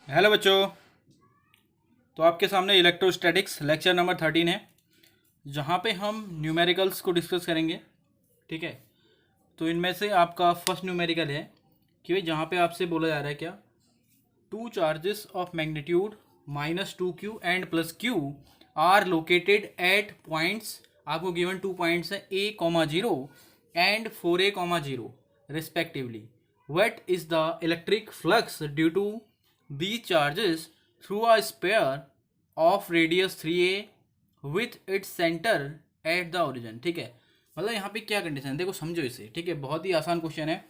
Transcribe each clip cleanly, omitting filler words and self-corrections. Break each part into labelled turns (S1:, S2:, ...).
S1: Hello बच्चों। तो आपके सामने इलेक्ट्रोस्टैटिक्स लेक्चर नंबर 13 है, जहाँ पे हम न्यूमेरिकल्स को डिस्कस करेंगे। ठीक है, तो इनमें से आपका फर्स्ट न्यूमेरिकल है कि भाई जहाँ पे आपसे बोला जा रहा है क्या, two charges of magnitude -2q and +q are located at points. आपको गिवन 2 पॉइंट्स है a, 0 and 4a, 0 respectively. What is the electric flux due to these charges through a sphere of radius 3a with its center at the origin। ठीक है, मतलब यहाँ पे क्या condition है, देखो समझो इसे। ठीक है, बहुत ही आसान क्वेश्चन है।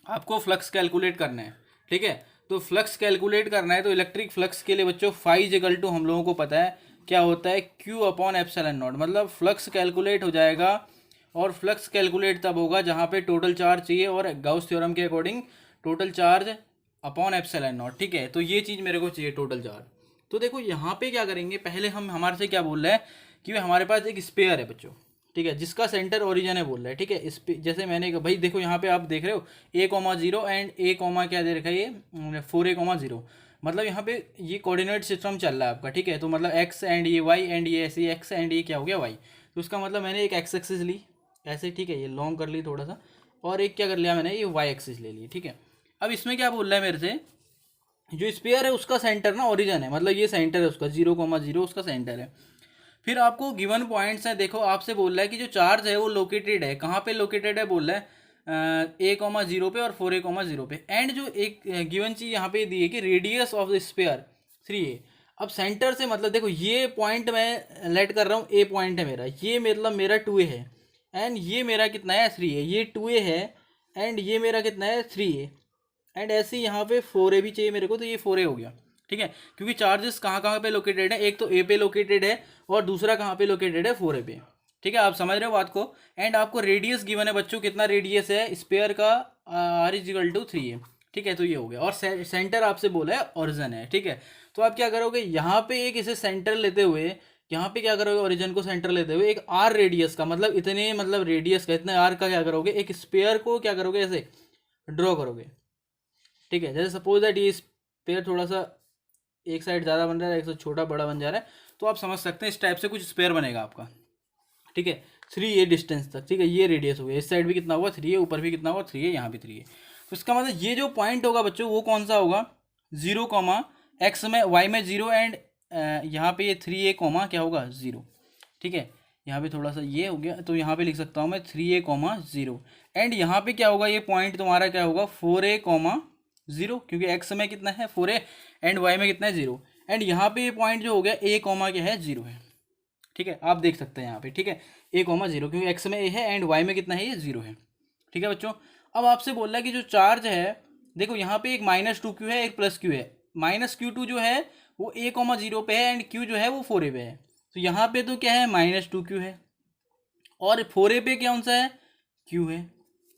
S1: आपको फ्लक्स कैलकुलेट करना है। ठीक है, तो फ्लक्स कैलकुलेट करना है तो इलेक्ट्रिक फ्लक्स के लिए बच्चों फाई इक्वल टू हम लोगों को पता है क्या होता है, क्यू अपॉन एप्सिलॉन नॉट। मतलब फ्लक्स कैलकुलेट हो जाएगा, और फ्लक्स कैलकुलेट तब होगा जहाँ पे टोटल चार्ज चाहिए, और गाउस थ्योरम के according total charge upon epsilon not. ठीक है, तो ये चीज़ मेरे को चाहिए, टोटल चार्ज। तो देखो यहाँ पे क्या करेंगे, पहले हम हमारे से क्या बोल रहे हैं कि हमारे पास एक स्पेयर है बच्चों। ठीक है, जिसका सेंटर ओरिजिन है बोल रहा है। ठीक है, इस पे जैसे मैंने भाई देखो यहाँ पे आप देख रहे हो a, 0 एंड a, क्या दे रखा है ये 4a, 0। मतलब यहाँ पे ये कोऑर्डिनेट सिस्टम चल रहा है आपका। ठीक है, तो मतलब x एंड ये y एंड ये ऐसे x एंड ये क्या हो गया y। तो उसका मतलब मैंने एक x एक्सिस ली ऐसे। ठीक है, ये लॉन्ग कर ली थोड़ा सा, और एक क्या कर लिया मैंने, ये y एक्सिस ले ली। ठीक है, अब इसमें क्या बोल रहा है मेरे से, जो स्पेयर है उसका सेंटर ना ओरिजिन है, मतलब ये सेंटर है उसका 0, 0 उसका सेंटर है। फिर आपको गिवन पॉइंट्स है, देखो आपसे बोल रहा है कि जो चार्ज है वो लोकेटेड है, कहाँ पे लोकेटेड है बोल रहा है a, 0 पे और 4a, 0 पे। एंड जो एक गिवन चीज़ यहाँ पे दी है कि radius of the spare 3a। अब सेंटर से मतलब देखो ये पॉइंट मैं लेट कर रहा हूँ, ए पॉइंट है मेरा, ये मतलब मेरा 2a है, एंड ये मेरा कितना है 3a। ये 2a है एंड ये मेरा कितना है 3a, एंड ऐसे ही यहाँ पे 4a भी चाहिए मेरे को, तो ये 4a हो गया। ठीक है, क्योंकि चार्जेस कहाँ कहाँ पे लोकेटेड है, एक तो ए पे लोकेटेड है और दूसरा कहाँ पे लोकेटेड है 4a पे। ठीक है, आप समझ रहे हो बात को। एंड आपको रेडियस गिवन है बच्चों, कितना रेडियस है स्पेयर का, r = 3a। ठीक है, तो ये हो गया, और सेंटर आपसे बोला है ओरिजिन है। ठीक है, तो आप क्या करोगे, यहाँ पे एक इसे सेंटर लेते हुए, यहाँ पे क्या करोगे, ओरिजिन को सेंटर लेते हुए एक r रेडियस का, मतलब इतने, मतलब रेडियस का इतने r का क्या करोगे, एक स्पेयर को क्या करोगे ऐसे ड्रॉ करोगे। ठीक है, जैसे सपोज दैट ये स्पेयर थोड़ा सा एक साइड ज़्यादा बन रहा है, एक साइड छोटा बड़ा बन जा रहा है, तो आप समझ सकते हैं इस टाइप से कुछ स्पेयर बनेगा आपका। ठीक है, 3a डिस्टेंस तक। ठीक है, ये रेडियस हो गया, इस साइड भी कितना हुआ 3a, ऊपर भी कितना हुआ 3a, यहाँ भी 3a। तो इसका मतलब ये जो पॉइंट होगा बच्चों वो कौन सा होगा, 0, x में y में 0 एंड यहाँ पे ये 3a, क्या होगा 0। ठीक है, यहाँ पे थोड़ा सा ये हो गया, तो यहाँ पे लिख सकता हूँ मैं 3a, 0। एंड यहाँ पे क्या होगा, ये पॉइंट तुम्हारा क्या होगा 4a, 0, क्योंकि x में कितना है 4a एंड y में कितना है 0। एंड यहाँ पे ये पॉइंट जो हो गया a, क्या है 0 है। ठीक है, आप देख सकते हैं यहाँ पे। ठीक है, a, 0, क्योंकि x में a है एंड y में कितना है ये 0 है। ठीक है बच्चों, अब आपसे बोल रहा है कि जो चार्ज है, देखो यहाँ पे एक -2q है, एक +q है। -q2 जो है वो a, 0 पे है, एंड q जो है वो 4a पे है। तो यहाँ पे तो क्या है -2q है, और 4a पे कौन सा है q है।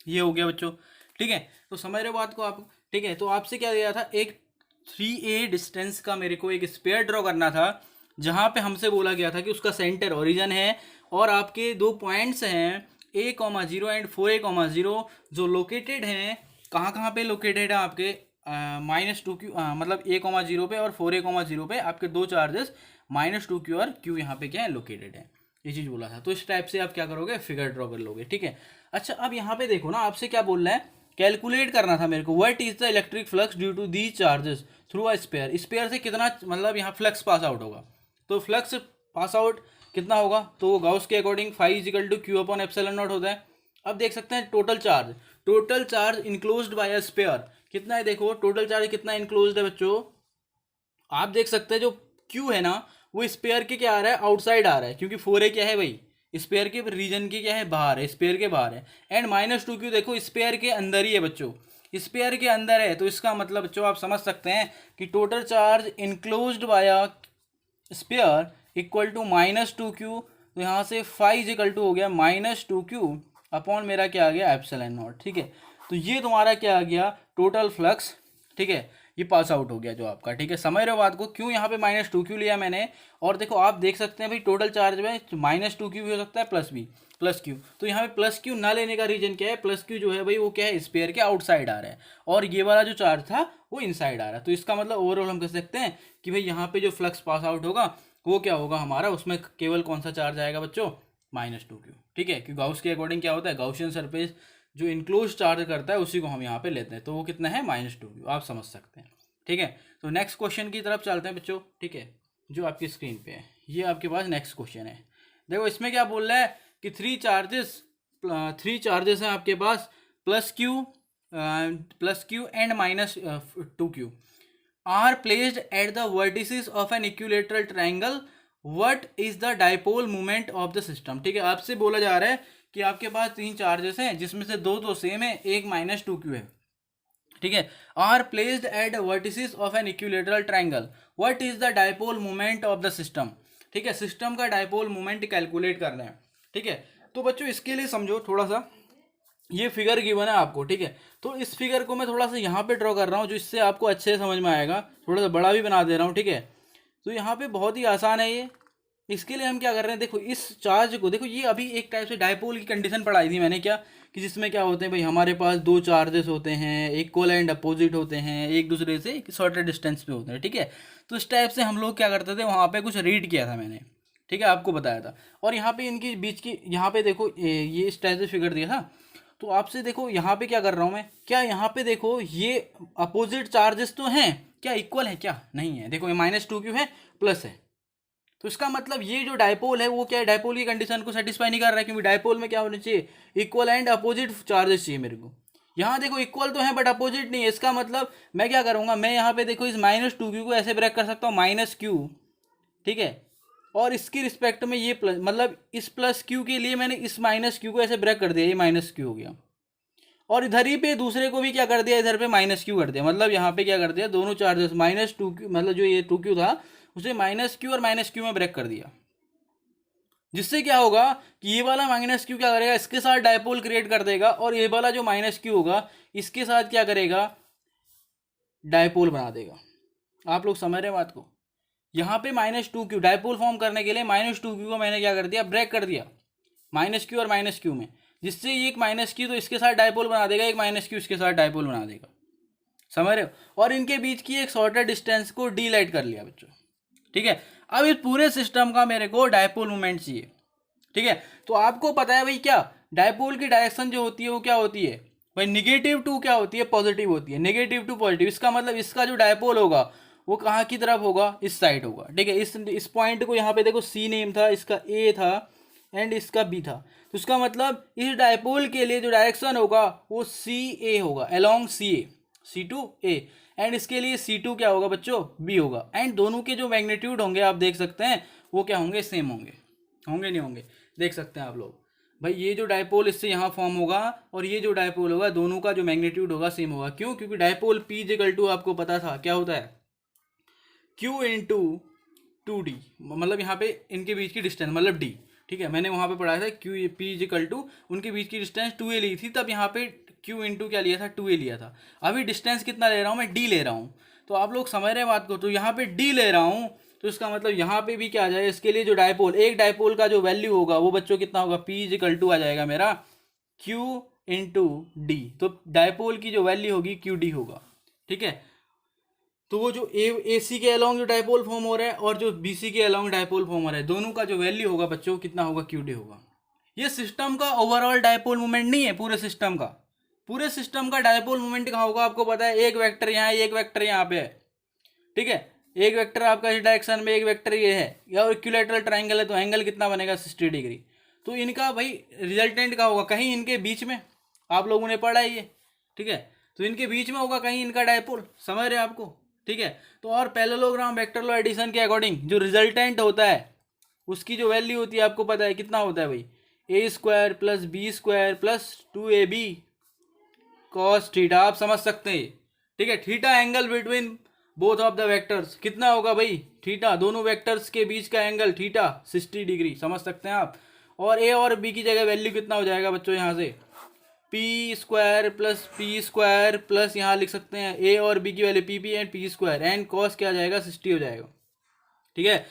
S1: ये हो गया बच्चों। ठीक है, तो समझ रहे हो बात को आप। ठीक है, तो आपसे क्या दिया था, एक 3a डिस्टेंस का मेरे को एक स्पेयर ड्रॉ करना था, जहाँ पे हमसे बोला गया था कि उसका सेंटर ओरिजिन है, और आपके दो पॉइंट्स हैं a, 0 एंड 4a, 0 जो लोकेटेड हैं, कहाँ कहाँ पे लोकेटेड है आपके -2q, मतलब a, 0 पे और 4a, 0 पे आपके दो चार्जेस -2q और q यहाँ पे क्या है लोकेटेड है। ये चीज़ बोला था, तो इस टाइप से आप क्या करोगे, फिगर ड्रॉ कर लोगे। ठीक है, अच्छा अब यहाँ पे देखो ना, आपसे क्या बोल रहा है, कैलकुलेट करना था मेरे को, what is the electric flux due to the charges through a sphere. Sphere से कितना मतलब यहाँ फ्लक्स पास आउट होगा, तो फ्लक्स पास आउट कितना होगा, तो गाउस के according phi = q upon epsilon naught होता है। अब देख सकते हैं total charge enclosed by a sphere कितना है, देखो टोटल चार्ज कितना इनक्लोज्ड है बच्चों। आप देख सकते हैं जो क्यू है ना, वो स्पेयर के क्या आ रहा है, आउटसाइड आ रहा है, क्योंकि 4a क्या है भाई, स्पेयर के रीजन के क्या है, बाहर है, स्पेयर के बाहर है। एंड -2q देखो स्पेयर के अंदर ही है बच्चों, स्पेयर के अंदर है, तो इसका मतलब बच्चों आप समझ सकते हैं कि total charge enclosed by sphere =-2q। तो यहाँ से फाई = हो गया -2q अपॉन मेरा क्या आ गया एप्सिलॉन नॉट। ठीक है, तो ये तुम्हारा क्या आ गया टोटल फ्लक्स। ठीक है, ये पास आउट हो गया जो आपका, ठीक है। समझ रहे हो बात को, क्यों यहाँ पे -2 क्यू लिया मैंने। और देखो आप देख सकते हैं भाई टोटल चार्ज में -2 क्यू भी हो सकता है प्लस क्यू। तो यहाँ पे प्लस क्यू ना लेने का रीजन क्या है, प्लस क्यू जो है भाई वो क्या है, स्पेयर के आउटसाइड आ रहा है, और ये वाला जो चार्ज था वो इनसाइड आ रहा है। तो इसका मतलब ओवरऑल हम कह सकते हैं कि भाई यहाँ पे जो फ्लक्स पास आउट होगा वो क्या होगा हमारा, उसमें केवल कौन सा चार्ज आएगा बच्चों, -2 क्यू, ठीक है। क्योंकि गाउस के अकॉर्डिंग क्या होता है, गाउसियन सरफेस जो इनक्लोज चार्ज करता है उसी को हम यहाँ पे लेते हैं, तो वो कितना है -2 क्यू, आप समझ सकते हैं, ठीक है। तो नेक्स्ट क्वेश्चन की तरफ चलते हैं बच्चों, ठीक है, जो आपकी स्क्रीन पे है, ये आपके पास नेक्स्ट क्वेश्चन है। देखो इसमें क्या बोल रहा है कि थ्री चार्जेस हैं आपके पास, plus q and -2 q are placed at the vertices of an equilateral triangle, what is the dipole moment of the system, ठीक है। आपसे बोला जा रहा है कि आपके पास 3 चार्जेस हैं जिसमें से 2 तो सेम है, एक -2 क्यू है, ठीक है। Are placed at vertices of an equilateral triangle, what is the dipole moment of the system, ठीक है। सिस्टम का डाइपोल मोमेंट कैलकुलेट करना है, ठीक है। तो बच्चों इसके लिए समझो थोड़ा सा, ये फिगर गिवन है आपको, ठीक है। तो इस फिगर को मैं थोड़ा सा यहाँ पे ड्रॉ कर रहा हूँ जो इससे आपको अच्छे से समझ में आएगा, थोड़ा सा बड़ा भी बना दे रहा हूँ, ठीक है। तो यहाँ पे बहुत ही आसान है ये। इसके लिए हम क्या कर रहे हैं, देखो इस चार्ज को देखो, ये अभी एक टाइप से डाइपोल की कंडीशन पढ़ाई थी मैंने, क्या कि जिसमें क्या होते हैं भाई, हमारे पास 2 चार्जेस होते हैं, इक्वल एंड अपोजिट होते हैं, एक दूसरे से एक शॉर्टर डिस्टेंस पे होते हैं, ठीक है। तो इस टाइप से हम लोग क्या करते थे, वहाँ पे कुछ रीड किया था मैंने, ठीक है, आपको बताया था। और यहाँ पे इनकी बीच की, यहाँ पे देखो ये इस टाइप से फिगर दिया था। तो आपसे देखो यहाँ पे क्या कर रहा हूँ मैं, क्या यहाँ पे देखो ये अपोजिट चार्जेस तो हैं, क्या इक्वल है, क्या नहीं है, देखो ये -2 क्यों है, प्लस है। तो इसका मतलब ये जो डाइपोल है वो क्या है, डाइपोल की कंडीशन को सेटिस्फाई नहीं कर रहा है, क्योंकि डाइपोल में क्या होना चाहिए, इक्वल एंड अपोजिट चार्जेस चाहिए मेरे को। यहाँ देखो इक्वल तो है बट अपोजिट नहीं है, इसका मतलब मैं क्या करूँगा, मैं यहाँ पे देखो इस -2 क्यू को ऐसे ब्रेक कर सकता हूँ -q, ठीक है। और इसकी रिस्पेक्ट में ये प्लस, मतलब इस +q के लिए मैंने इस -q को ऐसे ब्रेक कर दिया, ये -q हो गया। और इधर ही पे दूसरे को भी क्या कर दिया, इधर पे -q कर दिया, मतलब यहाँ पे क्या कर दिया, दोनों चार्जेस -2q, मतलब जो ये 2q था उसे -q और -q में ब्रेक कर दिया। जिससे क्या होगा कि ये वाला -q क्या करेगा, इसके साथ डायपोल क्रिएट कर देगा, और ये वाला जो -q होगा इसके साथ क्या करेगा, डायपोल बना देगा। आप लोग समझ रहे हैं बात को। यहाँ पे -2q डायपोल फॉर्म करने के लिए -2q को मैंने क्या कर दिया, ब्रेक कर दिया -q और -q में, जिससे ये एक -q तो इसके साथ डायपोल बना देगा, एक -q इसके साथ डायपोल बना देगा, समझ रहे हो। और इनके बीच की एक शॉर्टर डिस्टेंस को डीलाइट कर लिया बच्चों, ठीक है। अब इस पूरे सिस्टम का मेरे को डायपोल मोमेंट चाहिए, ठीक है। तो आपको पता है भाई क्या, डायपोल की डायरेक्शन जो होती है वो क्या होती है भाई, -2 क्या होती है, पॉजिटिव होती है, -2 पॉजिटिव। इसका मतलब इसका जो डायपोल होगा वो कहाँ की तरफ होगा, इस साइड होगा, ठीक है। इस पॉइंट को यहाँ पे देखो सी नेम था, इसका ए था एंड इसका बी था। तो इसका मतलब इस डायपोल के लिए जो डायरेक्शन होगा वो CA होगा, अलोंग CA, C2A, एंड इसके लिए C2 क्या होगा बच्चों, B होगा। एंड दोनों के जो मैग्नीट्यूड होंगे आप देख सकते हैं वो क्या होंगे, सेम होंगे, होंगे नहीं होंगे, देख सकते हैं आप लोग भाई। ये जो डायपोल इससे यहाँ फॉर्म होगा और ये जो डायपोल होगा, दोनों का जो मैग्नीट्यूड होगा सेम होगा। क्यों, क्योंकि डायपोल P आपको पता था क्या होता है, Q × 2D, मतलब यहाँ पे इनके बीच की डिस्टेंस मतलब D, ठीक है। मैंने वहाँ पे पढ़ाया था P उनके बीच की डिस्टेंस 2A ली थी, तब यहाँ पे Q × क्या लिया था, 2A लिया था। अभी डिस्टेंस कितना ले रहा हूँ मैं, D ले रहा हूँ। तो आप लोग समझ रहे हैं बात को। तो यहाँ पे D ले रहा हूँ, तो इसका मतलब यहाँ पे भी क्या आ जाए, इसके लिए जो डायपोल, एक डायपोल का जो वैल्यू होगा वो बच्चों कितना होगा, P = आ जाएगा मेरा Q × D। तो डायपोल की जो वैल्यू होगी QD होगा, ठीक है। तो वो जो AC के अलॉन्ग जो डायपोल फॉर्म हो रहा है और जो BC के अलॉन्ग डायपोल फॉर्म हो रहा है, दोनों का जो वैल्यू होगा बच्चों कितना होगा, QD होगा। ये सिस्टम का ओवरऑल डायपोल मोमेंट नहीं है, पूरे सिस्टम का। पूरे सिस्टम का डायपोल मोमेंट कहाँ होगा आपको पता है, एक वेक्टर यहाँ है, एक वेक्टर यहाँ पे है, ठीक है। एक वेक्टर आपका इस डायरेक्शन में, एक वेक्टर ये है, या इक्विलैटरल ट्राइंगल है तो एंगल कितना बनेगा, 60 डिग्री। तो इनका भाई रिजल्टेंट का होगा कहीं इनके बीच में, आप लोगों ने पढ़ा है ये, ठीक है। तो इनके बीच में होगा कहीं इनका डायपोल, समझ रहे हैं आपको, ठीक है। तो और पैरेललोग्राम वेक्टर एडिशन के अकॉर्डिंग जो रिजल्टेंट होता है उसकी जो वैल्यू होती है आपको पता है कितना होता है भाई, A² + B² + 2AB cos θ, आप समझ सकते हैं, ठीक है। Theta angle between both of the vectors कितना होगा भाई, थीटा, दोनों वेक्टर्स के बीच का एंगल थीटा 60 डिग्री, समझ सकते हैं आप। और A और B की जगह वैल्यू कितना हो जाएगा बच्चों, यहाँ से पी स्क्वायर प्लस यहाँ लिख सकते हैं ए और बी की value P and P square and cos क्या आ जाएगा 60 हो जाएगा। ठीक है,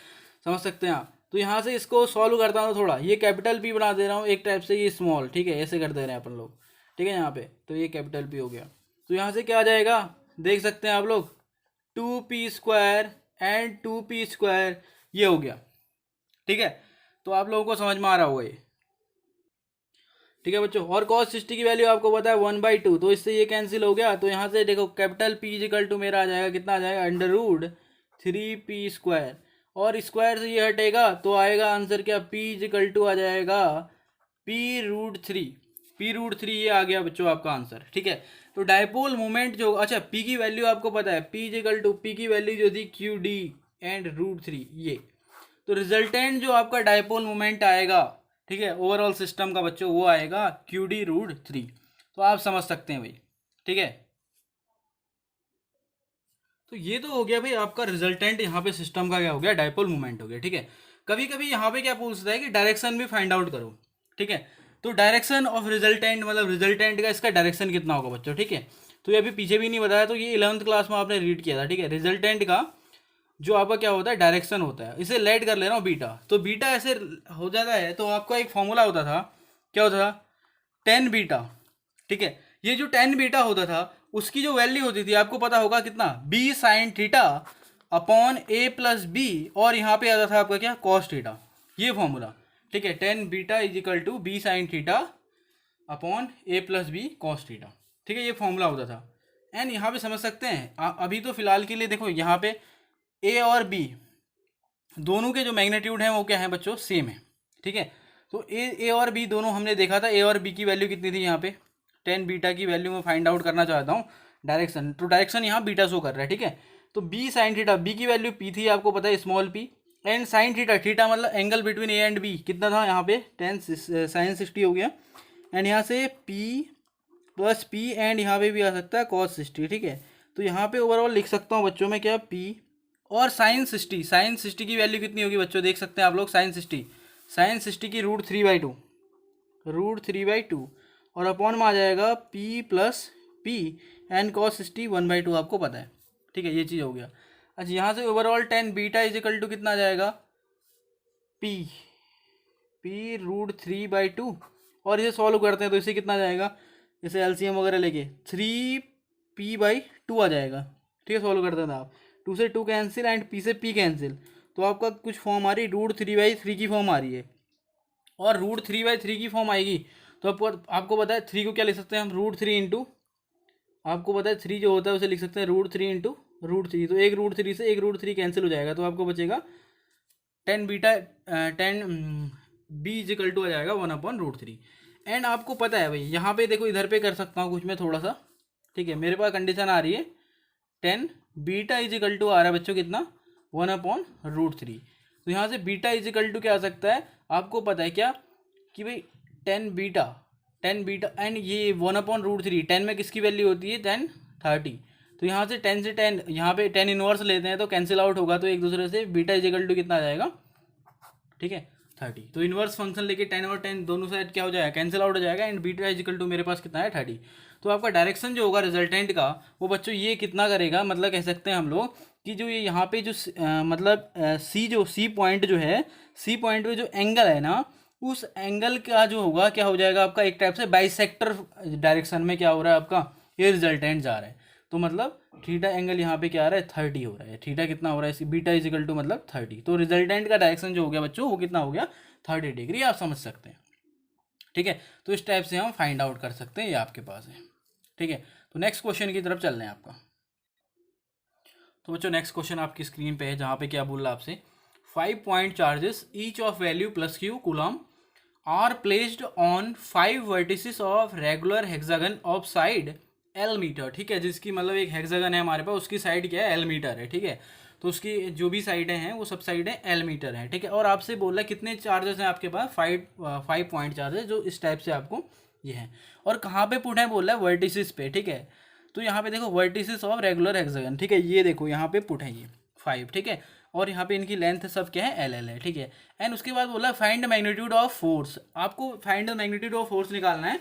S1: समझ सकते हैं आप। तो यहाँ से इसको सॉल्व करता हूँ थोड़ा, ये कैपिटल पी बना दे रहा हूँ एक टाइप से, ये स्मॉल, ठीक है, ऐसे कर दे रहे हैं अपन लोग। ठीक है, यहाँ पे तो ये कैपिटल पी हो गया। तो यहाँ से क्या आ जाएगा देख सकते हैं आप लोग, 2p² एंड 2p², ये हो गया। ठीक है, तो आप लोगों को समझ में आ रहा होगा ये। ठीक है बच्चों, और cos 60 की वैल्यू आपको पता है 1/2, तो इससे ये कैंसिल हो गया। तो यहाँ से देखो कैपिटल P इजिकल टू मेरा आ जाएगा, कितना आ जाएगा, √3p², और स्क्वायर से ये हटेगा तो आएगा आंसर क्या, P इजिकल टू आ जाएगा P√3 ये आ गया बच्चों आपका आंसर। ठीक है, तो डायपोल मोमेंट जो, अच्छा P की वैल्यू आपको पता है, P इजिकल टू P की वैल्यू जो थी QD एंड √3 ये, तो रिजल्टेंट जो आपका डायपोल मोमेंट आएगा, ठीक है, ओवरऑल सिस्टम का बच्चों, वो आएगा QD√3। तो आप समझ सकते हैं भाई। ठीक है, तो ये तो हो गया भाई आपका रिजल्टेंट, यहाँ पे सिस्टम का क्या हो गया, डायपोल मोमेंट हो गया। ठीक है, कभी कभी यहाँ पे क्या पूछता है कि डायरेक्शन भी फाइंड आउट करो। ठीक है, तो डायरेक्शन ऑफ रिजल्टेंट, मतलब रिजल्टेंट का इसका डायरेक्शन कितना होगा बच्चों। ठीक है, तो ये अभी पीछे भी नहीं बताया, तो ये 11th क्लास में आपने रीड किया था। ठीक है, रिजल्टेंट का जो आपका क्या होता है, डायरेक्शन होता है। इसे लेट कर ले रहा हूँ बीटा, तो बीटा ऐसे हो जाता है, तो आपका एक फॉर्मूला होता था, क्या होता था, 10 बीटा। ठीक है, ये जो 10 बीटा होता था उसकी जो वैल्यू होती थी आपको पता होगा कितना, B sine theta upon a plus B, और यहाँ पे आता था आपका क्या, कॉस थीटा, ये फॉर्मूला। ठीक है, 10 beta is equal to b sine theta upon a plus b cos theta. ठीक है, ये फॉर्मूला होता था। एंड यहाँ पे समझ सकते हैं अभी तो फिलहाल के लिए देखो, यहाँ पे ए और बी दोनों के जो मैग्नीट्यूड हैं वो क्या है बच्चों, सेम है। ठीक है, तो ए और बी दोनों हमने देखा था, ए और बी की वैल्यू कितनी थी, यहाँ पे 10 बीटा की वैल्यू मैं फाइंड आउट करना चाहता हूँ डायरेक्शन, तो डायरेक्शन यहाँ बीटा शो कर रहा है। ठीक है, तो बी साइन थीटा, बी की वैल्यू पी थी आपको पता है, small P, and sine theta, theta मतलब angle between A and B, कितना था यहाँ पे 10 साइन 60 हो गया, एंड यहाँ से पी प्लस पी, एंड यहाँ पे भी आ सकता है कॉस 60। ठीक है, तो यहाँ पे ओवरऑल लिख सकता हूँ बच्चों में क्या, पी और साइन 60, साइन 60 की वैल्यू कितनी होगी बच्चों, देख सकते हैं आप लोग, साइन 60 की √3/2 और अपॉन में आ जाएगा P plus P and cos 60 1/2 आपको पता है। ठीक है, ये चीज़ हो गया। अच्छा, यहाँ से overall 10 beta is equal to कितना आ जाएगा, पी √3/2, और इसे सॉल्व करते हैं तो इसे कितना आ जाएगा, इसे एलसीएम वगैरह लेके 3p/2 आ जाएगा। ठीक है, सॉल्व करते हैं आप, 2 से 2 कैंसिल एंड p से p कैंसिल, तो आपका कुछ फॉर्म आ रही √3/3 की फॉर्म आ रही है, और √3/3 की फॉर्म आएगी तो आपको पता है 3 को क्या लिख सकते हैं हम, √3 इंटू, आपको पता है 3 जो होता है उसे लिख सकते हैं √3 इंटू √3, तो एक √3 से एक √3 कैंसिल हो जाएगा, तो आपको बचेगा 10 beta 10 B is equal to आ जाएगा 1/√3। एंड आपको पता है भाई, यहाँ पे देखो इधर पे कर सकता हूँ कुछ मैं थोड़ा सा। ठीक है, मेरे पास कंडीशन आ रही है 10 बीटा इज इक्वल टू आ रहा है बच्चों कितना, 1/√3, तो यहाँ से बीटा इज इक्वल टू क्या आ सकता है, आपको पता है क्या कि भाई 10 बीटा एंड ये 1/√3, 10 में किसकी वैल्यू होती है, 10 30, तो यहाँ से 10 से 10, यहाँ पे 10 इनवर्स लेते हैं तो कैंसिल आउट होगा, तो एक दूसरे से बीटा इज इक्वल टू कितना आ जाएगा, ठीक है 30, तो इनवर्स फंक्शन लेके 10 और 10 दोनों साइड क्या हो जाएगा, कैंसिल आउट हो जाएगा, and beta is equal to मेरे पास कितना है 30। तो आपका डायरेक्शन जो होगा रिजल्टेंट का, वो बच्चों ये कितना करेगा, मतलब कह सकते हैं हम लोग कि जो ये यहाँ पे जो मतलब सी पॉइंट जो है, सी पॉइंट पे जो एंगल है ना, उस एंगल का जो होगा क्या हो जाएगा आपका, एक टाइप से बाइसेक्टर डायरेक्शन में क्या हो रहा है आपका, ये रिजल्टेंट जा रहा है, तो मतलब थीटा एंगल यहाँ पे क्या आ रहा है, 30 हो रहा है। थीटा कितना हो रहा है, बीटा इज इक्वल टू मतलब 30, तो रिजल्टेंट का डायरेक्शन जो हो गया बच्चों, वो कितना हो गया, 30 डिग्री, आप समझ सकते हैं। ठीक है, तो इस टाइप से हम फाइंड आउट कर सकते हैं, ये आपके पास है। ठीक है, तो नेक्स्ट क्वेश्चन की तरफ चल रहे हैं आपका। तो बच्चों नेक्स्ट क्वेश्चन आपकी स्क्रीन पे है, जहाँ पे क्या बोल रहा है आपसे, 5 point charges each of value +q coulomb are placed on 5 vertices of regular hexagon of side L metre. ठीक है, जिसकी मतलब एक हेक्सागन है हमारे पास, उसकी साइड क्या है, L मीटर है। ठीक है, तो उसकी जो भी साइडें हैं वो सब साइडें L मीटर हैं। ठीक है, और आपसे बोल रहा है कितने चार्जेस हैं आपके पास, 5 पॉइंट चार्जेस, जो इस टाइप से आपको ये है, और कहाँ पे पुट है बोल रहा है, वर्टिसेस पे। ठीक है, तो यहाँ पे देखो वर्टिसेस ऑफ रेगुलर हेक्सागन, ठीक है, ये देखो यहाँ पे पुट है ये 5। ठीक है, और यहाँ पे इनकी लेंथ सब क्या है, LL है। ठीक है, एंड उसके बाद बोला फाइंड मैग्नीट्यूड ऑफ फोर्स, आपको फाइंड मैग्नीट्यूड ऑफ फोर्स निकालना है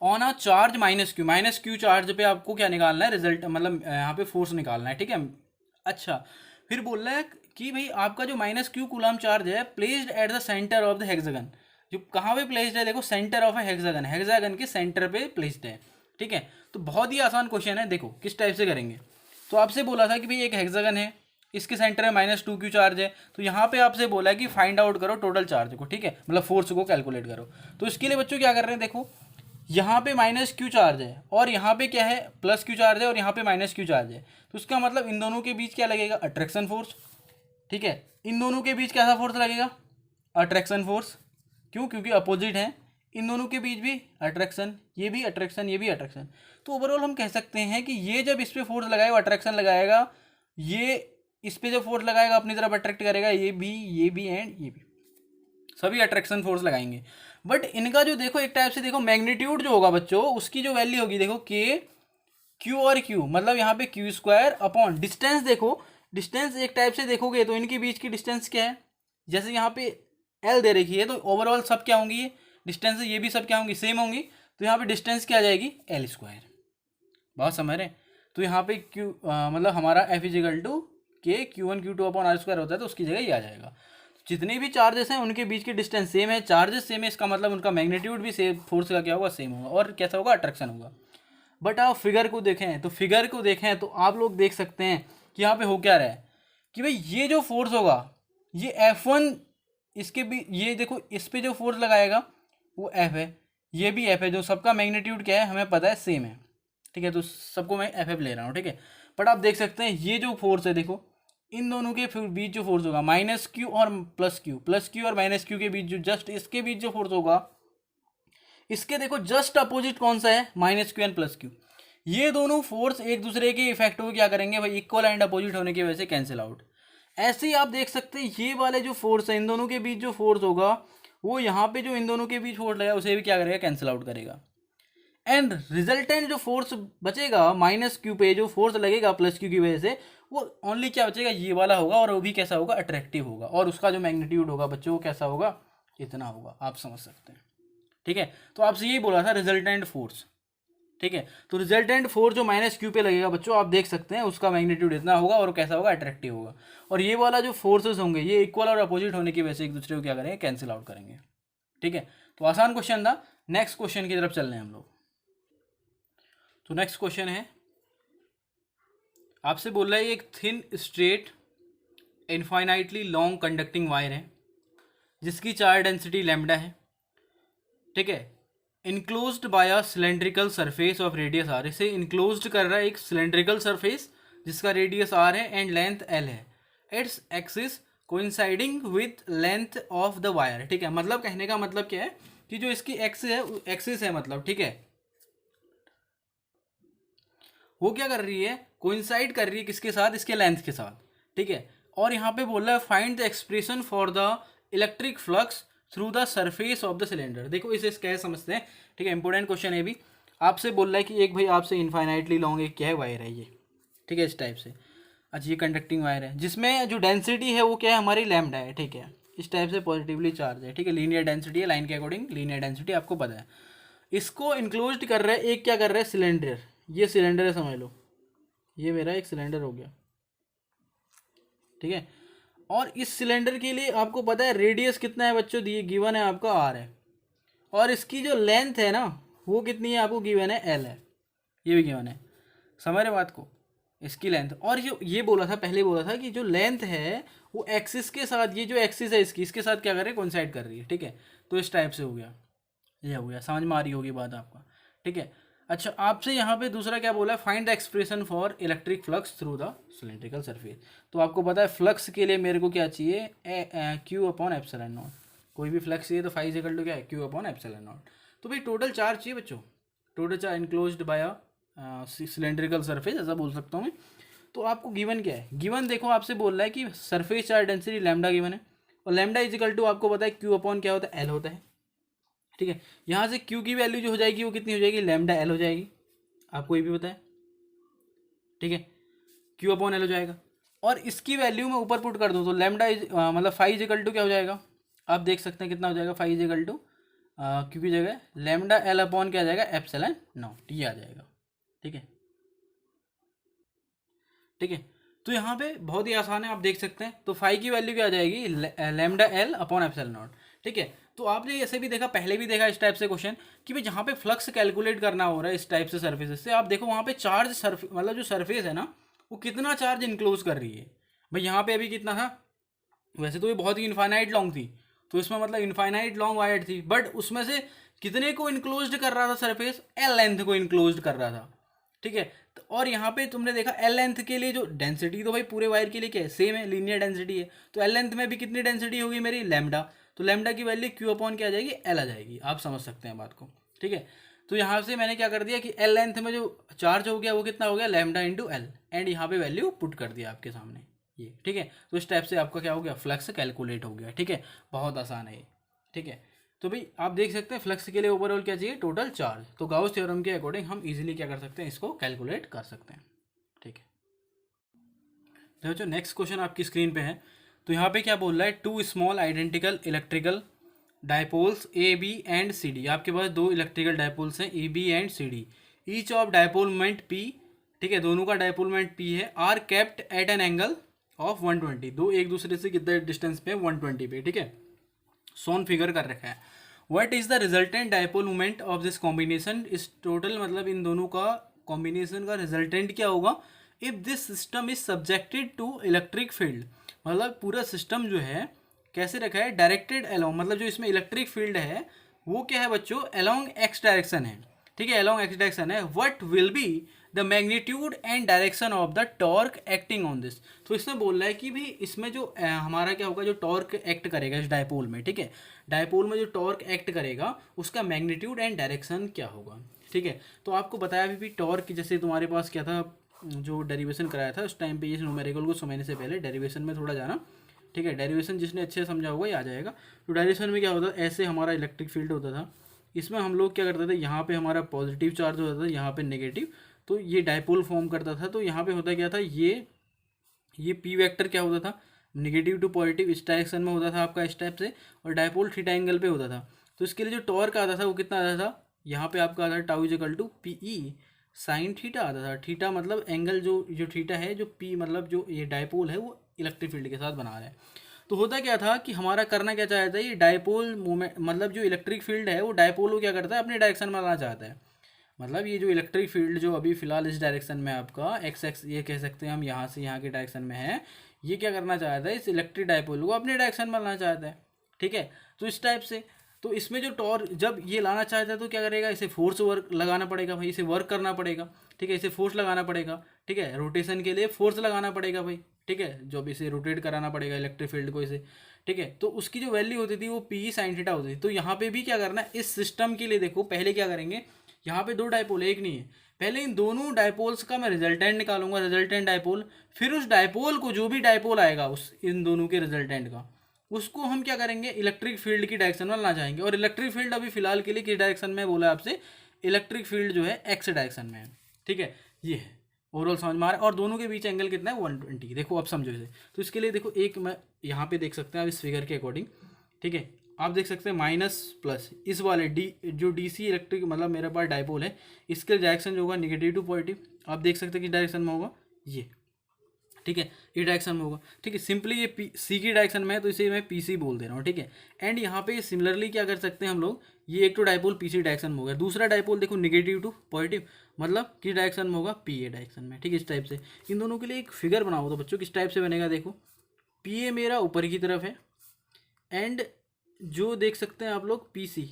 S1: on a charge minus Q charge पे आपको क्या निकालना है, रिजल्ट मतलब यहाँ पे फोर्स निकालना है, ठीक है। अच्छा, फिर बोल रहा है कि भाई आपका जो माइनस क्यू कूलम चार्ज है placed at the centre of the hexagon, जो कहाँ पे प्लेस्ड है, देखो centre of A hexagon, hexagon के सेंटर पे प्लेस्ड है, ठीक है। तो बहुत ही आसान क्वेश्चन है, देखो किस टाइप से करेंगे। तो आपसे बोला था कि भाई एक हेक्सागन है, इसके सेंटर में -2 क्यू चार्ज है, तो यहाँ पे आपसे बोला है कि फाइंड आउट करो टोटल चार्ज को, ठीक है, मतलब फोर्स को कैलकुलेट करो। तो इसके लिए बच्चों क्या कर रहे हैं, देखो यहाँ पे -Q चार्ज है और यहाँ पे क्या है +Q चार्ज है और यहाँ पे -Q चार्ज है, तो इसका मतलब इन दोनों के बीच क्या लगेगा, अट्रैक्शन फोर्स, ठीक है। इन दोनों के बीच कैसा फोर्स लगेगा, अट्रैक्शन फोर्स, क्यों, क्योंकि अपोजिट है। इन दोनों के बीच भी अट्रैक्शन, ये भी अट्रैक्शन, ये भी अट्रैक्शन। तो ओवरऑल हम कह सकते हैं कि ये जब इस पर फोर्स लगाएगा अट्रैक्शन लगाएगा, ये इस पर जब फोर्स लगाएगा अपनी तरफ अट्रैक्ट करेगा, ये भी एंड ये भी, सभी अट्रैक्शन फोर्स लगाएंगे। बट इनका जो देखो एक टाइप से देखो मैग्नीट्यूड जो होगा बच्चों, उसकी जो वैल्यू होगी देखो के क्यू और क्यू, मतलब यहाँ पे क्यू स्क्वायर अपॉन डिस्टेंस, देखो डिस्टेंस एक टाइप से देखोगे तो इनके बीच की डिस्टेंस क्या है, जैसे यहाँ पे एल दे रखी है तो ओवरऑल सब क्या होंगी, ये डिस्टेंस ये भी सब क्या होंगी, सेम होंगी। तो यहाँ पे डिस्टेंस क्या आ जाएगी, एल स्क्वायर, बहुत समझ रहे हैं। तो यहाँ पे क्यू मतलब हमारा एफ इजिकल टू के Q1 Q2 upon are square होता है, तो उसकी जगह ये आ जाएगा। जितने भी चार्जेस हैं उनके बीच की डिस्टेंस सेम है, चार्जेस सेम है, इसका मतलब उनका मैग्नीट्यूड भी सेम, फोर्स का क्या होगा, सेम होगा, और कैसा होगा, अट्रैक्शन होगा। बट आप फिगर को देखें तो आप लोग देख सकते हैं कि यहाँ पे हो क्या रहा है कि भाई ये जो फोर्स होगा ये F1, इसके भी ये देखो इस पे जो फोर्स लगाएगा वो F है, ये भी F है, जो सबका मैग्नीट्यूड क्या है हमें पता है, सेम है, ठीक है। तो सबको मैं FF ले रहा हूँ, ठीक है। बट आप देख सकते हैं ये जो फोर्स है, देखो इन दोनों के फिर बीच जो फोर्स होगा -Q और +Q और -Q के बीच जो जस्ट इसके बीच जो फोर्स होगा, इसके देखो जस्ट अपोजिट कौन सा है, -Q एंड +Q। ये दोनों फोर्स एक दूसरे के इफेक्ट को क्या करेंगे भाई, इक्वल एंड अपोजिट होने की वजह से कैंसिल आउट। ऐसे ही आप देख सकते हैं ये वाले जो फोर्स है, इन दोनों के बीच जो फोर्स होगा वो यहाँ पे जो इन दोनों के बीच फोर्स लगेगा उसे भी क्या करेगा, कैंसिल आउट करेगा। एंड रिजल्टेंट जो फोर्स बचेगा -Q पे, जो फोर्स लगेगा +Q की वजह से, वो ओनली क्या बचेगा, ये वाला होगा, और वो भी कैसा होगा, अट्रैक्टिव होगा, और उसका जो मैग्नीट्यूड होगा बच्चों वो कैसा होगा, इतना होगा, आप समझ सकते हैं, ठीक है। तो आपसे यही बोला था रिजल्टेंट फोर्स, ठीक है। तो रिजल्टेंट फोर्स जो -Q पे लगेगा बच्चों, आप देख सकते हैं उसका मैग्नीट्यूड इतना होगा और कैसा होगा, अट्रैक्टिव होगा। और ये वाला जो फोर्सेस होंगे ये इक्वल और अपोजिट होने की वजह से एक दूसरे को क्या करेंगे, कैंसिल आउट करेंगे, ठीक है। तो आसान क्वेश्चन था। नेक्स्ट क्वेश्चन की तरफ चल रहे हैं हम लोग। तो नेक्स्ट क्वेश्चन है, आपसे बोल रहा है एक thin straight infinitely long conducting wire है जिसकी चार्ज डेंसिटी लैम्डा है, ठीक है, enclosed by a cylindrical surface of radius r. इसे इनक्लोज्ड कर रहा है एक सिलेंड्रिकल सरफेस जिसका रेडियस आर है एंड लेंथ एल है, its axis coinciding with length of the wire, ठीक है। मतलब कहने का मतलब क्या है कि जो इसकी एक्सिस है मतलब, ठीक है, वो क्या कर रही है, कोइंसाइड कर रही है किसके साथ, इसके लेंथ के साथ, ठीक है। और यहाँ पे बोल रहा है find the expression for the electric flux through the surface of the cylinder. देखो इसे कैसे समझते हैं, ठीक है, इंपॉर्टेंट क्वेश्चन है भी। आपसे बोल रहा है कि एक भाई आपसे इनफाइनाइटली लॉन्ग एक क्या है, वायर है ये, ठीक है, इस टाइप से। अच्छा, ये कंडक्टिंग वायर है जिसमें जो डेंसिटी है वो क्या है, हमारी लैम्डा है, ठीक है, इस टाइप से पॉजिटिवली चार्ज है, ठीक है, लीनियर डेंसिटी है, लाइन के अकॉर्डिंग लीनियर डेंसिटी आपको पता है। इसको इंक्लोज कर रहा है एक, क्या कर रहा है, सिलेंडर, ये सिलेंडर है समझ लो, ये मेरा एक सिलेंडर हो गया, ठीक है। और इस सिलेंडर के लिए आपको पता है रेडियस कितना है बच्चों, दिए गिवन है आपका आर है, और इसकी जो लेंथ है ना वो कितनी है, आपको गिवन है एल है, ये भी गिवन है, समझ रहे बात को, इसकी लेंथ। और जो ये बोला था, पहले बोला था कि जो लेंथ है वो एक्सिस के साथ, ये जो एक्सिस है इसकी, इसके साथ क्या कर रही है, कोइंसाइड कर रही है, ठीक है। तो इस टाइप से हो गया, ये हो गया, समझ में आ रही होगी बात आपका, ठीक है। अच्छा, आपसे यहाँ पे दूसरा क्या बोला है, find the expression for electric flux through the cylindrical surface. तो आपको पता है फ्लक्स के लिए मेरे को क्या चाहिए, Q अपॉन एप्सिलॉन नॉट। कोई भी फ्लक्स चाहिए तो फाई इक्वल टू क्या है, Q अपॉन एप्सिलॉन नॉट। तो भाई टोटल चार्ज चाहिए बच्चों, total charge enclosed by a cylindrical surface, ऐसा बोल सकता हूँ मैं। तो आपको गिवन क्या है, गिवन देखो आपसे बोल रहा है कि surface charge density lambda given है, और लैम्डा इजिकल टू आपको पता है Q अपॉन क्या होता है, एल होता है, ठीक है। यहाँ से Q की वैल्यू जो हो जाएगी वो कितनी हो जाएगी, लैम्डा एल हो जाएगी, आपको ये भी पता है, ठीक है, Q अपॉन एल हो जाएगा। और इसकी वैल्यू मैं ऊपर पुट कर दूँ तो लैम्डा मतलब फाई इजिकल टू क्या हो जाएगा, आप देख सकते हैं कितना हो जाएगा, फाई इजिकल टू क्यू की जगह लैम्डा एल अपॉन क्या आ जाएगा, एप्सिलॉन नॉट, ये आ जाएगा। ठीक है, ठीक है। तो यहाँ पे बहुत ही आसान है, आप देख सकते हैं। तो फाई की वैल्यू क्या आ जाएगी, lambda L upon epsilon not. ठीक है, तो आपने ऐसे भी देखा, पहले भी देखा इस टाइप से क्वेश्चन कि भाई जहाँ पे फ्लक्स कैलकुलेट करना हो रहा है इस टाइप से सरफेस से, आप देखो वहाँ पे चार्ज सरफेस मतलब जो सरफेस है ना वो कितना चार्ज इनक्लोज कर रही है। भाई यहाँ पे अभी कितना था, वैसे तो ये बहुत ही इनफाइनाइट लॉन्ग थी, तो इसमें मतलब इनफाइनाइट लॉन्ग वायर थी, बट उसमें से कितने को इनक्लोज कर रहा था सरफेस, एल लेंथ को इनक्लोज कर रहा था। ठीक है, तो और यहाँ पे तुमने देखा एल लेंथ के लिए जो डेंसिटी, तो भाई पूरे वायर के लिए क्या है, सेम है, लीनियर डेंसिटी है। तो एल लेंथ में भी कितनी डेंसिटी होगी मेरी, लैम्डा। तो लैम्डा की वैल्यू क्यू अपॉन क्या आ जाएगी, एल आ जाएगी। आप समझ सकते हैं बात को। ठीक है, तो यहाँ से मैंने क्या कर दिया कि एल लेंथ में जो चार्ज हो गया वो कितना हो गया, लैम्डा इंटू एल, एंड यहाँ पे वैल्यू पुट कर दिया आपके सामने ये। ठीक है, तो इस टाइप से आपका क्या हो गया, फ्लक्स कैलकुलेट हो गया। ठीक है, बहुत आसान है ये। ठीक है, तो भाई आप देख सकते हैं फ्लक्स के लिए ओवरऑल क्या चाहिए, टोटल चार्ज। तो गाउस थ्योरम के अकॉर्डिंग हम इजीली क्या कर सकते हैं, इसको कैलकुलेट कर सकते हैं। ठीक है, तो जो नेक्स्ट क्वेश्चन आपकी स्क्रीन पे है, तो यहाँ पे क्या बोल रहा है, two small identical electrical dipoles A B and C D. आपके पास दो इलेक्ट्रिकल डायपोल्स हैं A B and C D, each of dipole moment p. ठीक है, दोनों का डायपोल मोमेंट पी है, are kept at an angle of 120। दो एक दूसरे से कितने डिस्टेंस पे, 120 पे। ठीक है, सोन फिगर कर रखा है। What is the resultant dipole moment of this combination, इस टोटल मतलब इन दोनों का कॉम्बिनेशन का रिजल्टेंट क्या होगा if this system is subjected to electric field. मतलब पूरा सिस्टम जो है कैसे रखा है, डायरेक्टेड अलोंग, मतलब जो इसमें इलेक्ट्रिक फील्ड है वो क्या है बच्चों, अलोंग एक्स डायरेक्शन है। ठीक है, अलोंग एक्स डायरेक्शन है। What will be the magnitude and direction of the torque acting on this. तो इसमें बोल रहा है कि भाई इसमें जो हमारा क्या होगा, जो टॉर्क एक्ट करेगा इस डायपोल में। ठीक है, डायपोल में जो टॉर्क एक्ट करेगा उसका मैग्नीट्यूड एंड डायरेक्शन क्या होगा। ठीक है, तो आपको बताया भी टॉर्क, जैसे तुम्हारे पास क्या था, जो डेरिवेशन कराया था उस टाइम पे ये न्यूमेरिकल को समझने से पहले डेरिवेशन में थोड़ा जाना। ठीक है, डेरिवेशन जिसने अच्छे से समझा होगा ये आ जाएगा। तो डेरिवेशन में क्या होता है, ऐसे हमारा इलेक्ट्रिक फील्ड होता था, इसमें हम लोग क्या करते थे, यहाँ पे हमारा पॉजिटिव चार्ज होता था, यहाँ पे नेगेटिव, तो ये डायपोल फॉर्म करता था। तो यहाँ पे होता क्या था, ये पी वेक्टर क्या होता था, नेगेटिव टू पॉजिटिव इस डायरेक्शन में होता था आपका इस टाइप से, और डायपोल थीटा एंगल पे होता था। तो इसके लिए जो टॉर्क आता था वो कितना आता था, यहाँ पे आपका आता था tau is equal to P E sine theta आता था। थीटा मतलब एंगल, जो थीटा है, जो पी मतलब जो ये डायपोल है वो इलेक्ट्रिक फील्ड के साथ बना रहा है। तो होता क्या था कि हमारा करना क्या चाहता है, ये डायपोल मोमेंट मतलब जो इलेक्ट्रिक फील्ड है वो डायपोल को क्या करता है, अपने डायरेक्शन में लाना चाहता है। मतलब ये जो इलेक्ट्रिक फील्ड जो अभी फिलहाल इस डायरेक्शन में आपका एक्स एक्स ये कह सकते हैं हम, यहाँ से यहाँ के डायरेक्शन में है, ये क्या करना चाहता है, इस इलेक्ट्रिक डायपोल को अपने डायरेक्शन में लाना चाहता है। ठीक है, तो इस टाइप से, तो इसमें जो टॉर्क जब ये लाना चाहता है तो क्या करेगा, इसे फोर्स वर्क लगाना पड़ेगा भाई, इसे वर्क करना पड़ेगा। ठीक है, इसे फोर्स लगाना पड़ेगा। ठीक है, रोटेशन के लिए फोर्स लगाना पड़ेगा भाई। ठीक है, जो भी इसे रोटेट कराना पड़ेगा इलेक्ट्रिक फील्ड को इसे। ठीक है, तो उसकी जो वैल्यू होती थी वो पी साइन थीटा होती थी। तो यहाँ पे भी क्या करना है, इस सिस्टम के लिए देखो पहले क्या करेंगे, यहाँ पे दो डायपोल एक नहीं है, पहले इन दोनों डायपोल्स का मैं रिजल्टेंट निकालूंगा, रिजल्टेंट डायपोल। फिर उस डायपोल को जो भी डायपोल आएगा उस इन दोनों के रिजल्टेंट का, उसको हम क्या करेंगे, इलेक्ट्रिक फील्ड की डायरेक्शन में लाना चाहेंगे। और इलेक्ट्रिक फील्ड अभी फिलहाल के लिए किस डायरेक्शन में बोला आपसे, इलेक्ट्रिक फील्ड जो है एक्स डायरेक्शन में है। ठीक है, ये है ओवरऑल समझ में आ रहा है। और दोनों के बीच एंगल कितना है, 120। देखो अब समझो इसे। तो इसके लिए देखो एक मैं यहाँ पे देख सकते हैं आप इस फिगर के अकॉर्डिंग। ठीक है, आप देख सकते हैं माइनस प्लस इस वाले डी जो डीसी इलेक्ट्रिक मतलब मेरे पास डायपोल है, इसके डायरेक्शन जो होगा निगेटिव टू पॉजिटिव। आप देख सकते हैं किस डायरेक्शन में होगा, ये। ठीक है, ये डायरेक्शन में होगा। ठीक है, सिंपली ये पी सी की डायरेक्शन में है तो इसे मैं पी सी बोल दे रहा हूँ। ठीक है, एंड यहाँ पे सिमिलरली क्या कर सकते हैं हम लोग, ये एक तो डायपोल पी सी डायरेक्शन में हो गया, दूसरा डायपोल देखो निगेटिव टू पॉजिटिव, मतलब किस डायरेक्शन में होगा, पी ए डायरेक्शन में। ठीक है, इस टाइप से इन दोनों के लिए एक फिगर बनाओ तो बच्चों किस टाइप से बनेगा, देखो पी ए मेरा ऊपर की तरफ है, एंड जो देख सकते हैं आप लोग पी सी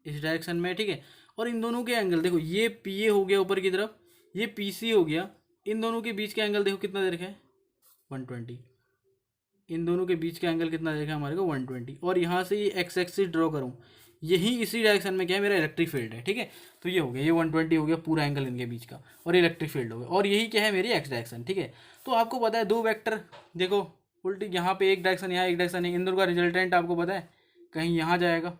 S1: इस डायरेक्शन में। ठीक है, और इन दोनों के एंगल देखो, ये पी ए हो गया ऊपर की तरफ, ये पी सी हो गया, इन दोनों के बीच का एंगल देखो कितना दे रखा है, 120। इन दोनों के बीच का एंगल कितना देखा हमारे को, 120। और यहाँ से ये एक्स एक्सिस ड्रॉ करूँ, यही इसी डायरेक्शन में क्या है, मेरा इलेक्ट्रिक फील्ड है। ठीक है, तो ये हो गया, ये 120 हो गया पूरा एंगल इनके बीच का, और इलेक्ट्रिक फील्ड हो गया, और यही क्या है, मेरी एक्स डायरेक्शन। ठीक है, तो आपको पता है दो वेक्टर देखो उल्टी, यहाँ पे एक डायरेक्शन, यहाँ एक डायरेक्शन है, इन दोनों का रिजल्टेंट आपको पता है कहीं यहाँ जाएगा।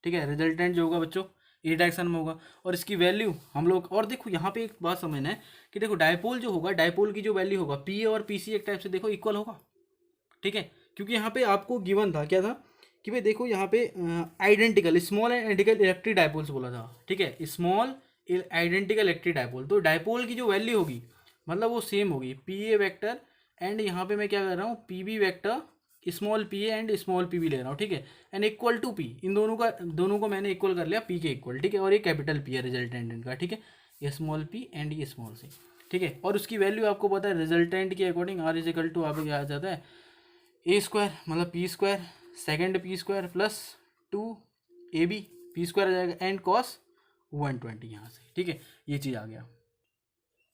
S1: ठीक है, रिजल्टेंट जो होगा बच्चों ए डायरेक्शन में होगा, और इसकी वैल्यू हम लोग, और देखो यहाँ पे एक बात समझना है कि देखो डायपोल जो होगा, डायपोल की जो वैल्यू होगा पी ए और पी सी एक टाइप से देखो इक्वल होगा। ठीक है, क्योंकि यहाँ पे आपको गिवन था क्या था कि भाई देखो यहाँ पे identical small and identical electric dipoles बोला था, ठीक है, स्मॉल आइडेंटिकल इलेक्ट्रिक डायपोल, तो डायपोल की जो वैल्यू होगी मतलब वो सेम होगी, पी ए वैक्टर एंड यहाँ पे मैं क्या कर रहा हूँ, P B vector small P A and small P B ले रहा हूँ, ठीक है, एंड इक्वल टू पी, इन दोनों को मैंने इक्वल कर लिया पी के इक्वल, ठीक है, और ये कैपिटल पी है रिजल्टेंट इनका, ठीक है, ये स्मॉल पी एंड ये स्मॉल सी, ठीक है, और उसकी वैल्यू आपको पता है रिजल्टेंट के according R is equal to आपको क्या आ जाता है, ए स्क्वायर मतलब P square second P square plus 2 AB P square आ जाएगा एंड कॉस 120 यहाँ से, ठीक है, ये चीज़ आ गया।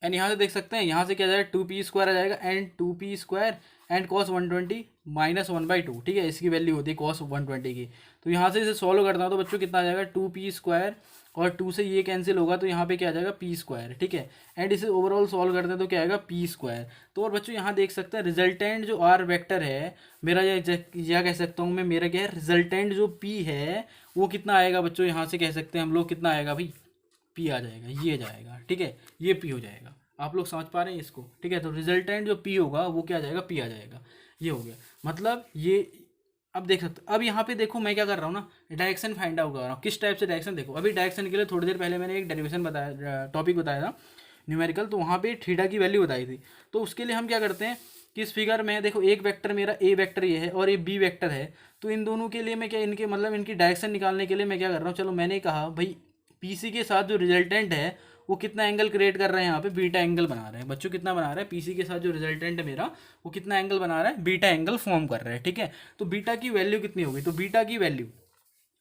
S1: एंड यहाँ से देख सकते हैं, यहाँ से क्या आ जाएगा 2P स्क्वायर आ जाएगा and 2P square and cos 120 -1/2, ठीक है, इसकी वैल्यू होती है कॉस 120 की। तो यहाँ से इसे सॉल्व करता हूँ तो बच्चों कितना आ जाएगा 2P स्क्वायर और 2 से ये कैंसिल होगा तो यहाँ पे क्या आ जाएगा पी स्क्वायर, ठीक है, एंड इसे ओवरऑल सॉल्व करते हैं तो क्या आएगा पी स्क्वायर। तो और बच्चों यहाँ देख सकते हैं रिजल्टेंट जो आर वेक्टर है मेरा, या कह सकता हूँ मैं, मेरा क्या है रिजल्टेंट जो पी है वो कितना आएगा बच्चों, यहाँ से कह सकते हैं हम लोग कितना आएगा भाई, पी आ जाएगा, ये जाएगा, ठीक है, ये पी हो जाएगा। आप लोग समझ पा रहे हैं इसको, ठीक है, तो रिजल्टेंट जो पी होगा वो क्या आ जाएगा, पी आ जाएगा, ये हो गया, मतलब ये अब देख सकते। अब यहाँ पे देखो मैं क्या कर रहा हूँ ना, डायरेक्शन फाइंड आउट कर रहा हूँ, किस टाइप से डायरेक्शन, देखो अभी डायरेक्शन के लिए थोड़ी देर पहले मैंने एक डेरिवेशन बताया, टॉपिक बताया था न्यूमेरिकल, तो वहाँ पे थीटा की वैल्यू बताई थी। तो उसके लिए हम क्या करते हैं कि इस फिगर में देखो एक वेक्टर मेरा ए वेक्टर ये है और ये बी वेक्टर है, तो इन दोनों के लिए मैं क्या, इनके मतलब इनकी डायरेक्शन निकालने के लिए मैं क्या कर रहा हूँ, चलो मैंने कहा भाई पीसी के साथ जो रिजल्टेंट है वो कितना एंगल क्रिएट कर रहे हैं, यहाँ पे बीटा एंगल बना रहे हैं बच्चों, कितना बना रहा है पीसी के साथ जो रिजल्टेंट है मेरा वो कितना एंगल बना रहा है, बीटा एंगल फॉर्म कर रहा है, ठीक है। तो बीटा की वैल्यू कितनी होगी, तो बीटा की वैल्यू,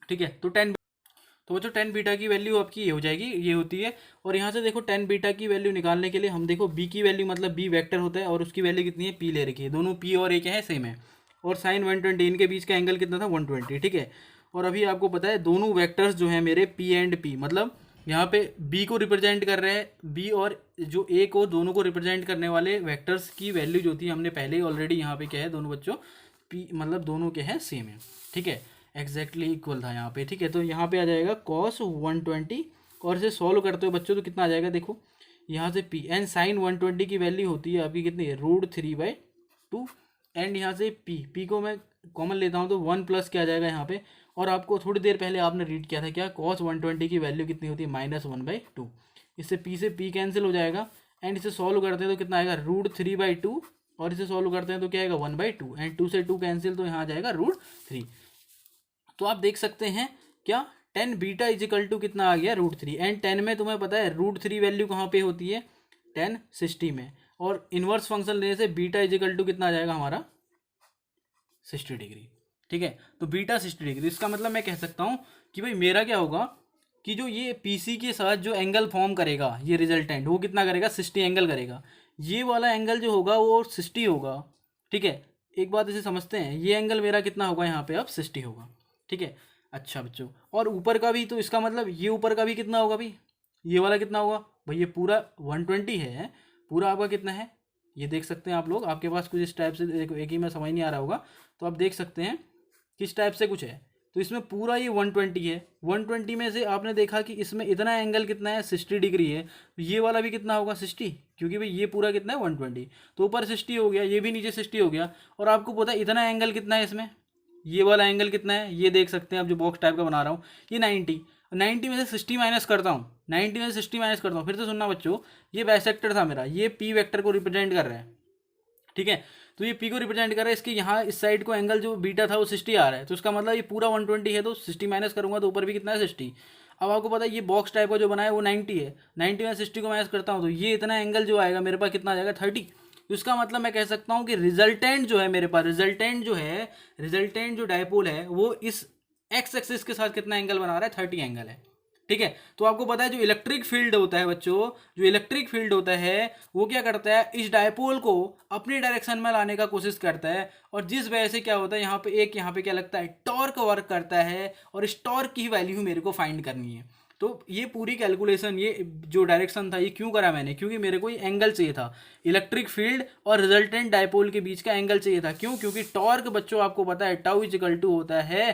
S1: ठीक है, तो 10, तो बच्चों 10 बीटा की वैल्यू आपकी ये हो जाएगी, ये होती है। और यहाँ से देखो 10 बीटा की वैल्यू निकालने के लिए हम देखो बी की वैल्यू मतलब बी वेक्टर होता है और उसकी वैल्यू कितनी है, पी ले रखी है, दोनों पी और ए के हैं सेम है, और साइन 120 इनके बीच का एंगल कितना था 120, ठीक है। और अभी आपको पता है दोनों वेक्टर्स जो हैं मेरे पी एंड पी, मतलब यहाँ पे बी को रिप्रेजेंट कर रहे हैं बी और जो ए को, दोनों को रिप्रेजेंट करने वाले वेक्टर्स की वैल्यू जो थी हमने पहले ही ऑलरेडी यहाँ पे क्या है दोनों बच्चों पी मतलब दोनों के हैं सेम है, ठीक है, एग्जैक्टली इक्वल था यहाँ पे, ठीक है। तो यहाँ पे आ जाएगा कॉस 120 और इसे सॉल्व करते हो बच्चों तो कितना आ जाएगा, देखो यहाँ से पी एंड साइन 120 की वैल्यू होती है आपकी कितनी है, √3/2 एंड यहाँ से पी को मैं कॉमन लेता हूँ तो 1 प्लस क्या आ जाएगा यहाँ पे, और आपको थोड़ी देर पहले आपने रीड किया था क्या, कॉस 120 की वैल्यू कितनी होती है -1/2, इससे पी से पी कैंसिल हो जाएगा एंड इसे सॉल्व करते हैं तो कितना आएगा √3/2 और इसे सॉल्व करते हैं तो क्या आएगा 1/2 एंड 2 से 2 कैंसिल तो यहाँ आ जाएगा √3। तो आप देख सकते हैं क्या 10 बीटा इजिकल टू कितना आ गया √3 एंड 10 में तुम्हें पता है √3 वैल्यू कहाँ पे होती है 10 60 में, और इन्वर्स फंक्शन लेने से बीटा इजिकल टू कितना आ जाएगा हमारा 60 डिग्री, ठीक है। तो बीटा 60 डिग्री, इसका मतलब मैं कह सकता हूँ कि भाई मेरा क्या होगा कि जो ये पीसी के साथ जो एंगल फॉर्म करेगा ये रिजल्टेंट वो कितना करेगा 60 एंगल करेगा, ये वाला एंगल जो होगा वो 60 होगा, ठीक है। एक बात इसे समझते हैं, ये एंगल मेरा कितना होगा यहाँ पे अब 60 होगा, ठीक है। अच्छा बच्चों, और ऊपर का भी, तो इसका मतलब ये ऊपर का भी कितना होगा भाई, ये वाला कितना होगा भाई, ये पूरा 120 है, पूरा आपका कितना है ये देख सकते हैं आप लोग, आपके पास कुछ इस टाइप से देखो, एक ही में समझ नहीं आ रहा होगा तो आप देख सकते हैं किस टाइप से कुछ है, तो इसमें पूरा ये 120 है, 120 में से आपने देखा कि इसमें इतना एंगल कितना है 60 डिग्री है, तो ये वाला भी कितना होगा 60, क्योंकि भाई ये पूरा कितना है 120, तो ऊपर 60 हो गया, ये भी नीचे 60 हो गया, और आपको पता है इतना एंगल कितना है इसमें, ये वाला एंगल कितना है ये देख सकते हैं आप, जो बॉक्स टाइप का बना रहा हूँ ये 90 में से 60 माइनस करता हूँ, 90 में से 60 माइनस करता हूँ, फिर से सुनना बच्चों, ये बाइसेक्टर था मेरा, ये पी वेक्टर को रिप्रेजेंट कर रहा है, ठीक है। तो ये पी को रिप्रेजेंट कर रहा है, इसके यहाँ इस साइड को एंगल जो बीटा था वो 60 आ रहा है, तो इसका मतलब ये पूरा 120 है, तो 60 माइनस करूंगा तो ऊपर भी कितना है 60। अब आपको पता है ये बॉक्स टाइप का जो बना है वो 90 है, 90 में 60 को माइनस करता हूँ तो ये इतना एंगल जो आएगा मेरे पास कितना आ जाएगा 30। तो इसका मतलब मैं कह सकता हूँ कि रिजल्टेंट जो है मेरे पास, रिजल्टेंट जो डायपोल है वो इस एक्स एक्सिस के साथ कितना एंगल बना रहा है 30 एंगल है, ठीक है। तो आपको पता है जो इलेक्ट्रिक फील्ड होता है बच्चों, जो इलेक्ट्रिक फील्ड होता है वो क्या करता है, इस डायपोल को अपनी डायरेक्शन में लाने का कोशिश करता है, और जिस वजह से क्या होता है यहाँ पे क्या लगता है टॉर्क वर्क करता है, और इस टॉर्क की वैल्यू मेरे को फाइंड करनी है। तो ये पूरी कैलकुलेशन, ये जो डायरेक्शन था ये क्यों करा मैंने, क्योंकि मेरे को ये एंगल चाहिए था, इलेक्ट्रिक फील्ड और रिजल्टेंट डायपोल के बीच का एंगल चाहिए था, क्यों, क्योंकि टॉर्क बच्चों आपको पता है टाउ इजिकल टू होता है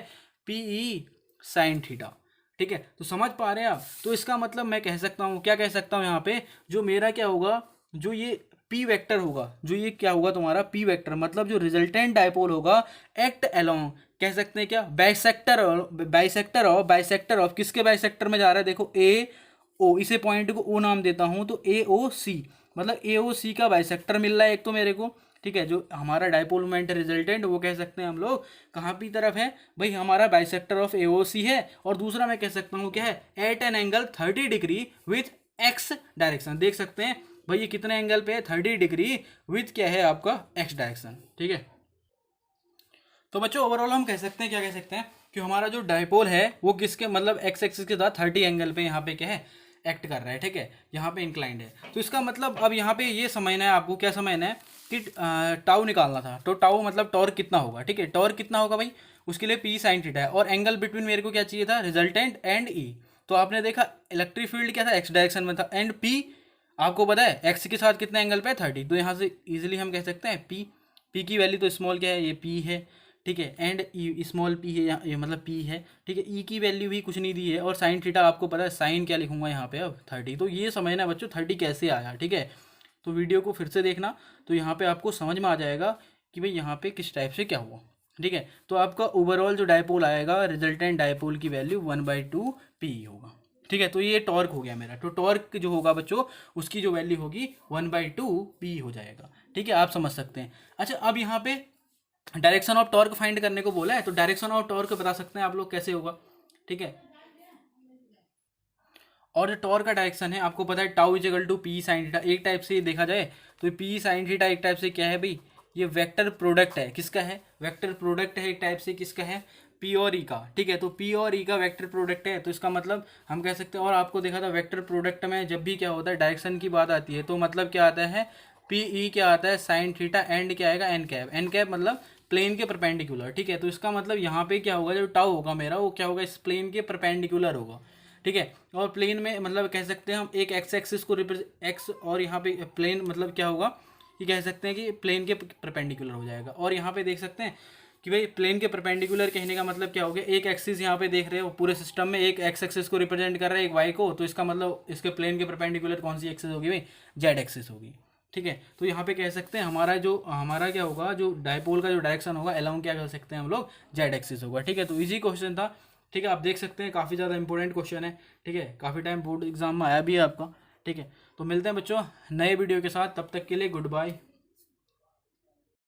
S1: पीई साइन थीटा, ठीक है। तो समझ पा रहे हैं आप, तो इसका मतलब मैं कह सकता हूँ, क्या कह सकता हूँ यहाँ पे, जो मेरा क्या होगा, जो ये पी वेक्टर होगा, जो ये क्या होगा तुम्हारा पी वेक्टर, मतलब जो रिजल्टेंट डायपोल होगा एक्ट अलोंग, कह सकते हैं क्या, बाइसेक्टर ऑफ किसके बाइसेक्टर में जा रहा है, देखो ए ओ, इसे पॉइंट को ओ नाम देता हूँ, तो ए ओ सी, मतलब ए ओ सी का बाइसेक्टर मिल रहा है एक तो मेरे को, ठीक है। जो हमारा डायपोल मोमेंट रिजल्टेंट वो कह सकते हैं हम लोग कहाँ की तरफ है भाई, हमारा बाइसेक्टर ऑफ ए ओ सी है, और दूसरा मैं कह सकता हूँ क्या है, at an angle 30 degree with X direction, देख सकते हैं भाई ये कितने एंगल पे है, 30 डिग्री विथ क्या है आपका एक्स डायरेक्शन, ठीक है। तो बच्चों ओवरऑल हम कह सकते हैं, क्या कह सकते हैं कि हमारा जो डायपोल है वो किसके मतलब एक्स एक्सिस के साथ 30 एंगल पे यहाँ पे क्या है एक्ट कर रहा है, ठीक है, यहाँ पे इंक्लाइंड है। तो इसका मतलब अब यहाँ पे ये समझना है आपको, क्या समझना है कि टाउ निकालना था, तो टाउ मतलब टॉर्क कितना होगा, ठीक है, टॉर्क कितना होगा भाई, उसके लिए पी साइन थीटा है, और एंगल बिटवीन मेरे को क्या चाहिए था, रिजल्टेंट एंड ई। तो आपने देखा इलेक्ट्रिक फील्ड क्या था, एक्स डायरेक्शन में था, एंड पी आपको पता है एक्स के साथ कितने एंगल पे 30, तो यहाँ से इजीली हम कह सकते हैं पी की वैल्यू तो स्मॉल क्या है, ये पी है, ठीक है, एंड ई स्मॉल पी है, यहाँ ये मतलब पी है, ठीक है। ई की वैल्यू भी कुछ नहीं दी है, और साइन थीटा आपको पता है साइन क्या लिखूंगा यहाँ पे अब 30, तो ये समझना बच्चों 30 कैसे आया, ठीक है। तो वीडियो को फिर से देखना, तो यहाँ पे आपको समझ में आ जाएगा कि भाई यहाँ पे किस टाइप से क्या हुआ, ठीक है। तो आपका ओवरऑल जो डायपोल आएगा, रिजल्टेंट डायपोल की वैल्यू 1/2 पी होगा, ठीक है। तो ये टॉर्क हो गया मेरा, तो टॉर्क जो होगा बच्चों उसकी जो वैल्यू होगी 1/2 पी हो जाएगा, ठीक है, आप समझ सकते हैं। अच्छा अब यहाँ पे डायरेक्शन ऑफ टॉर्क फाइंड करने को बोला है, तो डायरेक्शन ऑफ टॉर्क बता सकते हैं आप लोग कैसे होगा, ठीक है। और जो टॉर्क का डायरेक्शन है आपको पता है tau is equal to P sine theta, एक टाइप से देखा जाए तो पी साइन थीटा एक टाइप से क्या है भाई, ये वेक्टर प्रोडक्ट है, किसका है, वेक्टर प्रोडक्ट है एक टाइप से, किसका है, पी और ई का, ठीक है। तो पी और ई का वेक्टर प्रोडक्ट है, तो इसका मतलब हम कह सकते हैं, और आपको देखा था वेक्टर प्रोडक्ट में जब भी क्या होता है डायरेक्शन की बात आती है, तो मतलब क्या आता है, पी ई क्या आता है साइन थीटा, एंड क्या आएगा एन कैप, एन कैप मतलब प्लेन के परपेंडिकुलर, ठीक है। तो इसका मतलब यहाँ पे क्या होगा, जो टाउ होगा मेरा वो क्या होगा, इस प्लेन के परपेंडिकुलर होगा, ठीक है। और प्लेन में मतलब कह सकते हैं हम एक एक्स एक्सिस को रिप्रेजेंट एक्स, और यहाँ पे प्लेन मतलब क्या होगा कि कह सकते हैं कि प्लेन के परपेंडिकुलर हो जाएगा, और यहाँ पे देख सकते हैं कि भाई प्लेन के परपेंडिकुलर कहने का मतलब क्या हो गया, एक एक्सिस यहाँ पे देख रहे हो पूरे सिस्टम में एक एक्स एक्सिस को रिप्रेजेंट कर रहा है एक वाई को, तो इसका मतलब इसके प्लेन के परपेंडिकुलर कौन सी एक्सिस होगी भाई, जेड एक्सिस होगी, ठीक है। तो यहाँ पे कह सकते हैं हमारा क्या होगा, जो डायपोल का जो डायरेक्शन होगा अलोंग क्या कर सकते हैं हम लोग, जेड एक्सिस होगा, ठीक है। तो इजी क्वेश्चन था, ठीक है, आप देख सकते हैं काफ़ी ज़्यादा इंपॉर्टेंट क्वेश्चन है, ठीक है, काफ़ी टाइम बोर्ड एग्जाम में आया भी है आपका, ठीक है। तो मिलते हैं बच्चों नए वीडियो के साथ, तब तक के लिए गुड बाय।